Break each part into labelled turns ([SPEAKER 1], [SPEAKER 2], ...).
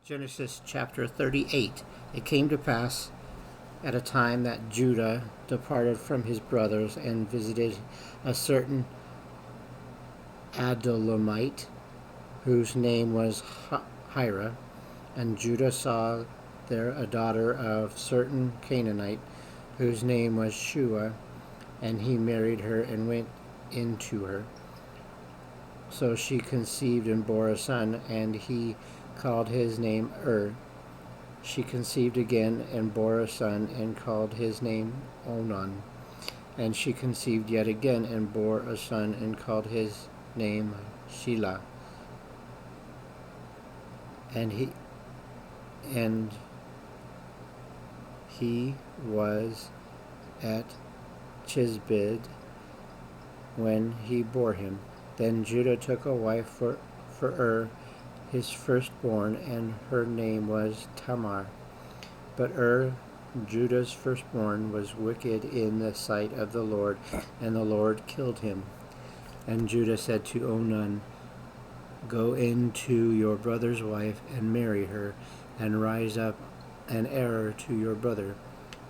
[SPEAKER 1] Genesis chapter 38. It came to pass at a time that Judah departed from his brothers and visited a certain Adullamite, whose name was Hira. And Judah saw there a daughter of certain Canaanite, whose name was Shua, and he married her and went into her. So she conceived and bore a son, and he called his name She conceived again and bore a son, and called his name Onan. And she conceived yet again and bore a son, and called his name Shelah. And he was at Chisbid when he bore him. Then Judah took a wife for his firstborn, and her name was Tamar. But Judah's firstborn, was wicked in the sight of the Lord, and the Lord killed him. And Judah said to Onan, "Go in to your brother's wife and marry her, and rise up an heir to your brother."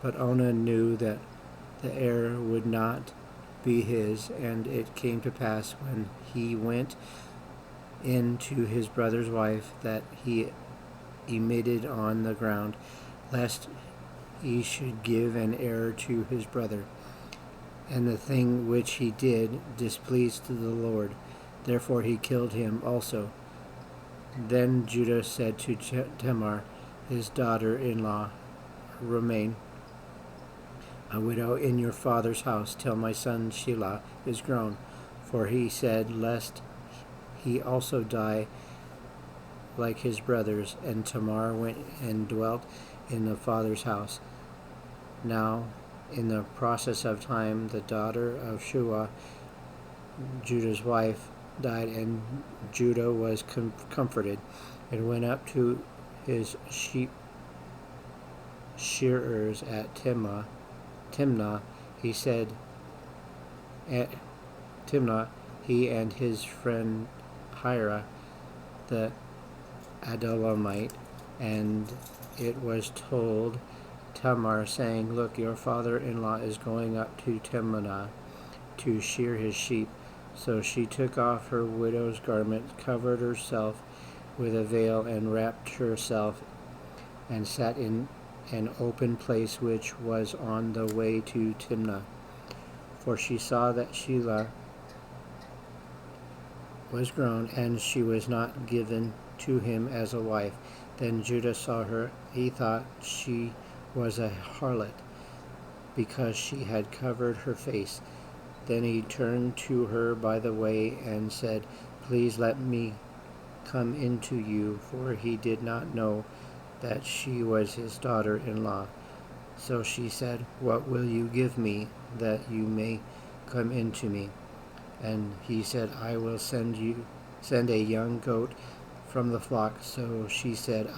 [SPEAKER 1] But Onan knew that the heir would not be his, and it came to pass when he went in to his brother's wife that he emitted on the ground, lest he should give an heir to his brother. And the thing which he did displeased the Lord. Therefore he killed him also. Then Judah said to Tamar, his daughter-in-law, "Remain a widow in your father's house till my son Shelah is grown." For he said, lest he also die like his brothers. And Tamar went and dwelt in the father's house. Now, in the process of time, the daughter of Shua, Judah's wife, died, and Judah was comforted, and went up to his sheep shearers at Timnah. He said, at Timnah, he and his friend Hira, the Adullamite. And it was told Tamar, saying, "Look, your father-in-law is going up to Timnah to shear his sheep." So she took off her widow's garment, covered herself with a veil, and wrapped herself, and sat in an open place which was on the way to Timnah. For she saw that Shelah was grown, and she was not given to him as a wife. Then Judah saw her. He thought she was a harlot, because she had covered her face. Then he turned to her by the way and said, "Please let me come into you," for he did not know that she was his daughter-in-law. So she said, "What will you give me that you may come into me?" And he said, "I will send a young goat from the flock." So she said,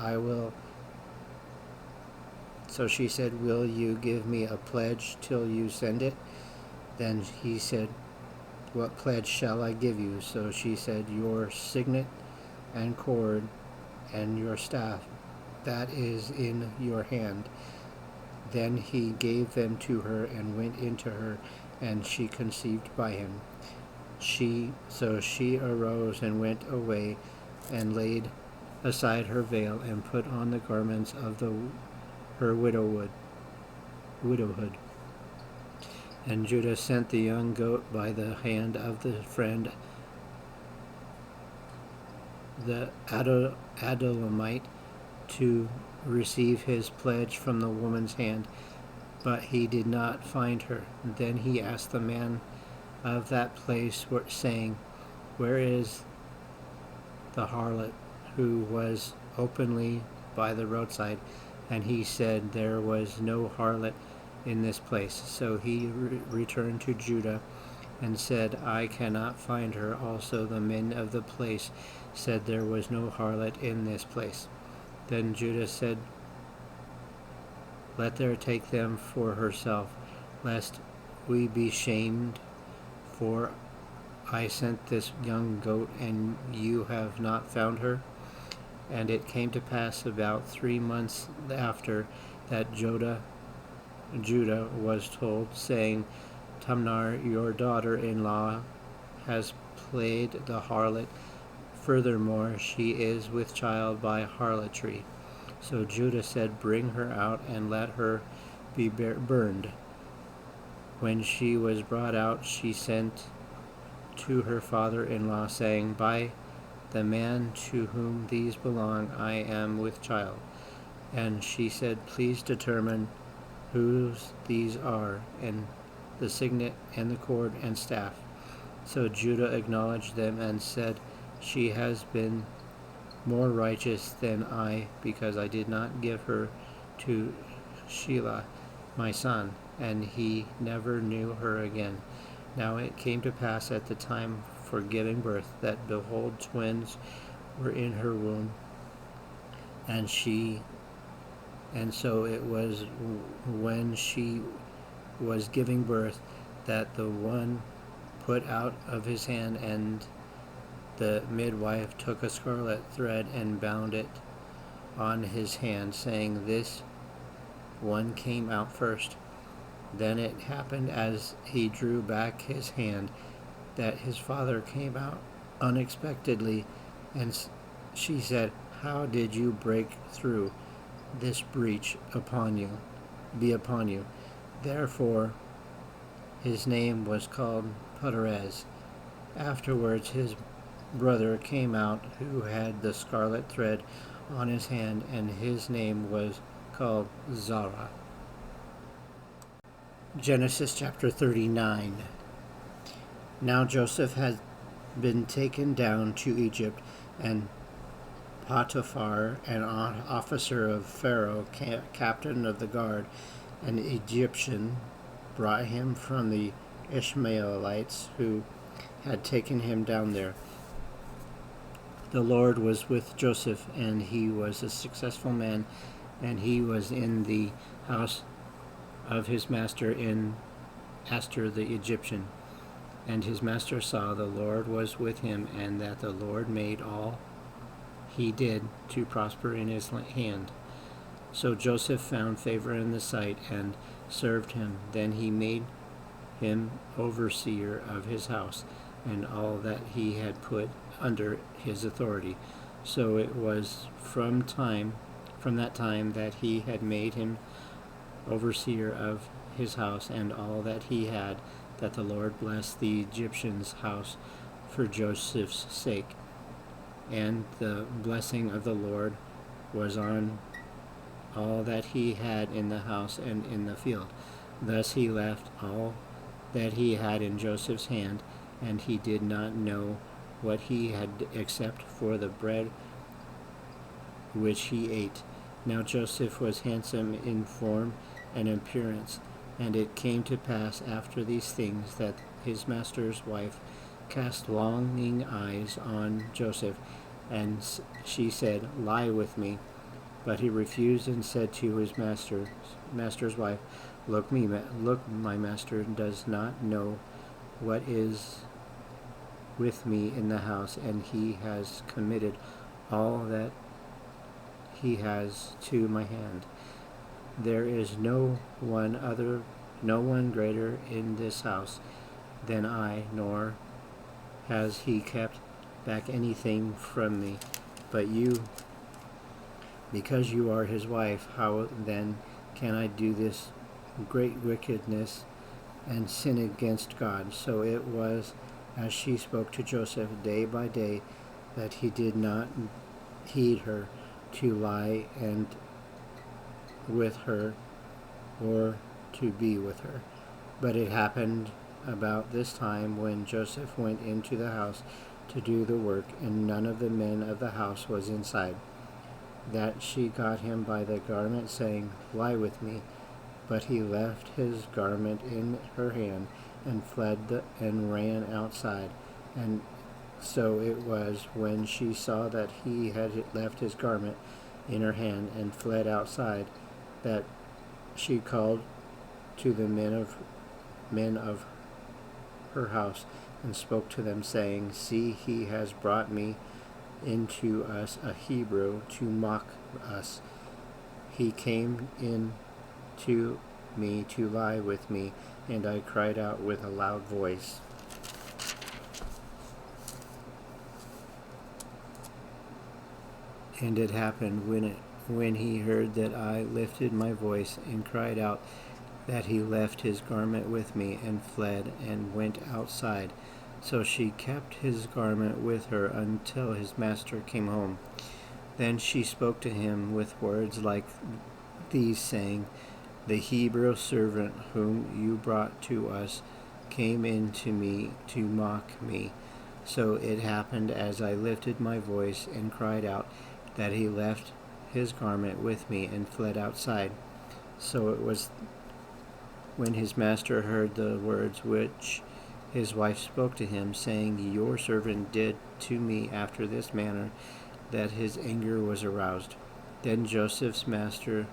[SPEAKER 1] "Will you give me a pledge till you send it?" Then he said, "What pledge shall I give you?" So she said, "Your signet and cord and your staff that is in your hand." Then he gave them to her and went into her, and she conceived by him. So she arose and went away, and laid aside her veil, and put on the garments of her widowhood. And Judah sent the young goat by the hand of the friend, the Adullamite, to receive his pledge from the woman's hand. But he did not find her. Then he asked the man of that place, saying, "Where is the harlot who was openly by the roadside?" And he said, "There was no harlot in this place." So he returned to Judah and said, "I cannot find her." Also the men of the place said, "There was no harlot in this place." Then Judah said, "Let her take them for herself, lest we be shamed, for I sent this young goat, and you have not found her." And it came to pass about 3 months after that Judah was told, saying, Tamar, your daughter-in-law, has played the harlot. Furthermore, she is with child by harlotry. So Judah said, Bring her out and let her be burned. When she was brought out, she sent to her father-in-law, saying, By the man to whom these belong, I am with child. And she said, Please determine whose these are, and the signet and the cord and staff. So Judah acknowledged them and said, She has been more righteous than I, because I did not give her to Shelah, my son, and he never knew her again. Now it came to pass at the time for giving birth, that behold, twins were in her womb, and so it was when she was giving birth that the one put out of his hand, and the midwife took a scarlet thread and bound it on his hand, saying, This one came out first. Then it happened as he drew back his hand that his father came out unexpectedly, and she said, How did you break through this breach be upon you? Therefore his name was called Perez. Afterwards his brother came out, who had the scarlet thread on his hand, and his name was called Zara. Genesis chapter 39. Now Joseph had been taken down to Egypt, and Potiphar, an officer of Pharaoh, captain of the guard, an Egyptian, brought him from the Ishmaelites who had taken him down there. The Lord was with Joseph, and he was a successful man, and he was in the house of his master in Astor the Egyptian. And his master saw the Lord was with him, and that the Lord made all he did to prosper in his hand. So Joseph found favor in the sight and served him. Then he made him overseer of his house, and all that he had put under his authority. So it was from that time that he had made him overseer of his house and all that he had, that the Lord blessed the Egyptian's house for Joseph's sake. And the blessing of the Lord was on all that he had in the house and in the field. Thus he left all that he had in Joseph's hand, and he did not know what he had except for the bread which he ate. Now Joseph was handsome in form and appearance, and it came to pass after these things that his master's wife cast longing eyes on Joseph, and she said, Lie with me. But he refused and said to his master's wife, Look, my master does not know what is with me in the house, and he has committed all that he has to my hand. There is no one greater in this house than I, nor has he kept back anything from me. But you, because you are his wife, how then can I do this great wickedness and sin against God? So it was as she spoke to Joseph day by day, that he did not heed her to lie and with her or to be with her. But it happened about this time when Joseph went into the house to do the work, and none of the men of the house was inside, that she got him by the garment, saying, Lie with me. But he left his garment in her hand, and fled and ran outside. And so it was, when she saw that he had left his garment in her hand and fled outside, that she called to the men of her house, and spoke to them, saying, See, he has brought me into us a Hebrew to mock us. He came in to me to lie with me, and I cried out with a loud voice. And it happened when he heard that I lifted my voice and cried out, that he left his garment with me and fled and went outside. So she kept his garment with her until his master came home. Then she spoke to him with words like these, saying, "The Hebrew servant whom you brought to us came in to me to mock me. So it happened as I lifted my voice and cried out, that he left his garment with me and fled outside. So it was when his master heard the words which his wife spoke to him, saying, Your servant did to me after this manner, that his anger was aroused. Then Joseph's master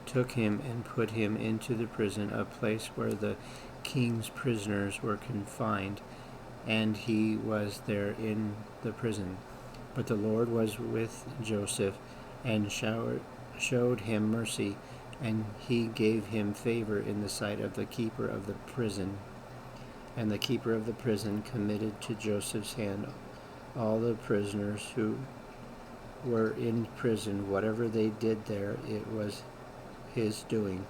[SPEAKER 1] took him and put him into the prison, a place where the king's prisoners were confined, and he was there in the prison. But the Lord was with Joseph, and showed him mercy, and he gave him favor in the sight of the keeper of the prison. And the keeper of the prison committed to Joseph's hand all the prisoners who were in prison. Whatever they did there, it was his doing.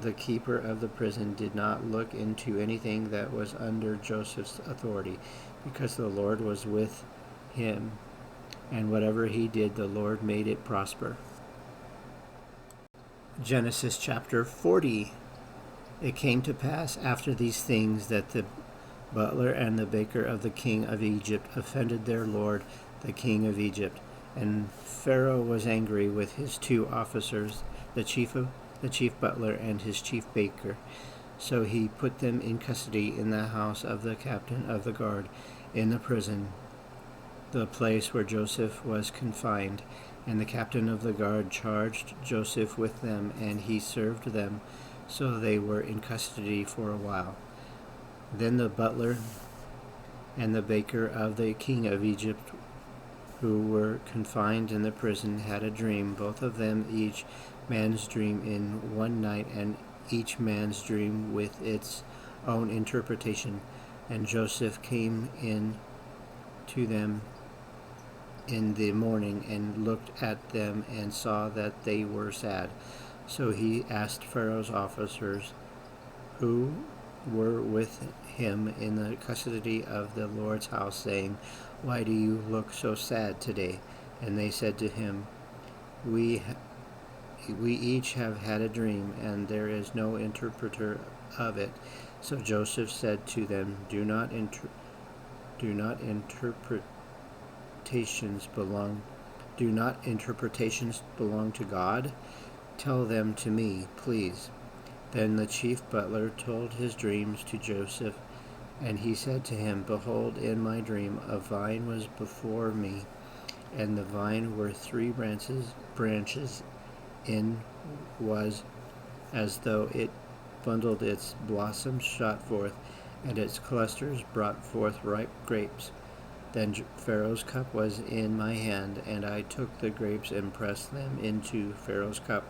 [SPEAKER 1] The keeper of the prison did not look into anything that was under Joseph's authority, because the Lord was with him, and whatever he did, the Lord made it prosper. Genesis chapter 40. It came to pass after these things that the butler and the baker of the king of Egypt offended their lord, the king of Egypt. And Pharaoh was angry with his two officers, the chief butler and his chief baker. So he put them in custody in the house of the captain of the guard, in the prison, the place where Joseph was confined. And the captain of the guard charged Joseph with them, and he served them. So they were in custody for a while. Then the butler and the baker of the king of Egypt, who were confined in the prison, had a dream, both of them each man's dream in one night, and each man's dream with its own interpretation. And Joseph came in to them in the morning and looked at them and saw that they were sad. So he asked Pharaoh's officers who were with him in the custody of the Lord's house, saying, Why do you look so sad today? And they said to him, We each have had a dream, and there is no interpreter of it. So Joseph said to them, Do not interpretations belong to God? Tell them to me, please. Then the chief butler told his dreams to Joseph, and he said to him, Behold, in my dream a vine was before me, and the vine were 3 branches in was as though it bundled its blossoms shot forth, and its clusters brought forth ripe grapes. Then Pharaoh's cup was in my hand, and I took the grapes and pressed them into Pharaoh's cup,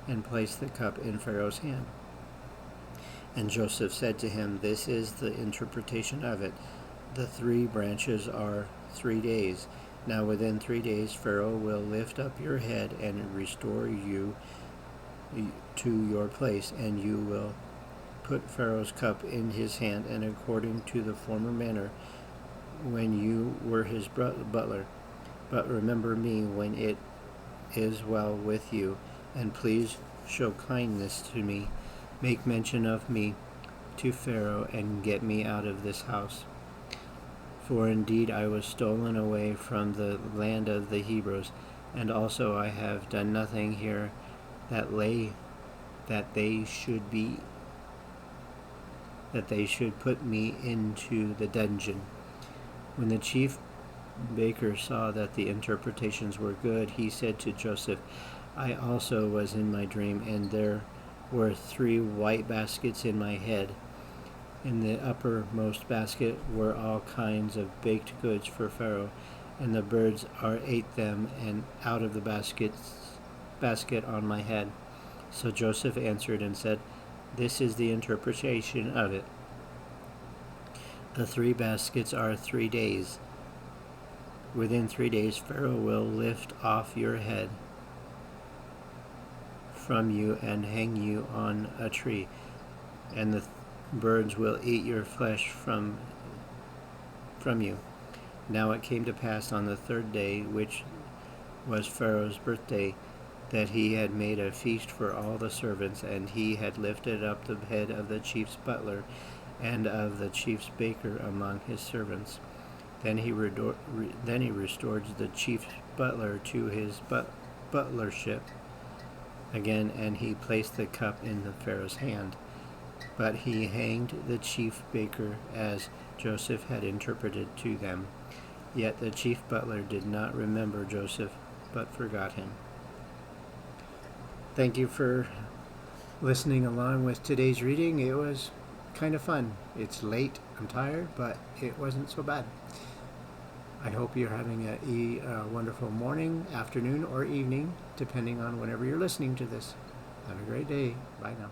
[SPEAKER 1] and placed the cup in Pharaoh's hand. And Joseph said to him, This is the interpretation of it. The 3 branches are 3 days. Now within 3 days Pharaoh will lift up your head and restore you to your place, and you will put Pharaoh's cup in his hand, and according to the former manner when you were his butler. But remember me when it is well with you, and please show kindness to me. Make mention of me to Pharaoh, and get me out of this house. For indeed I was stolen away from the land of the Hebrews, and also I have done nothing here that they should put me into the dungeon. When the chief baker saw that the interpretations were good, he said to Joseph, I also was in my dream, and there were 3 white baskets in my head. In the uppermost basket were all kinds of baked goods for Pharaoh, and the birds ate them, and out of the basket on my head. So Joseph answered and said, This is the interpretation of it. The 3 baskets are 3 days. Within 3 days Pharaoh will lift off your head from you and hang you on a tree, and the birds will eat your flesh from you. Now it came to pass on the 3rd day, which was Pharaoh's birthday, that he had made a feast for all the servants, and he had lifted up the head of the chief's butler and of the chief's baker among his servants. Then he restored the chief's butler to his butlership again, and he placed the cup in the Pharaoh's hand. But he hanged the chief baker as Joseph had interpreted to them. Yet the chief butler did not remember Joseph, but forgot him. Thank you for listening along with today's reading. It was kind of fun. It's late, I'm tired, but it wasn't so bad. I hope you're having a wonderful morning, afternoon, or evening, depending on whenever you're listening to this. Have a great day. Bye now.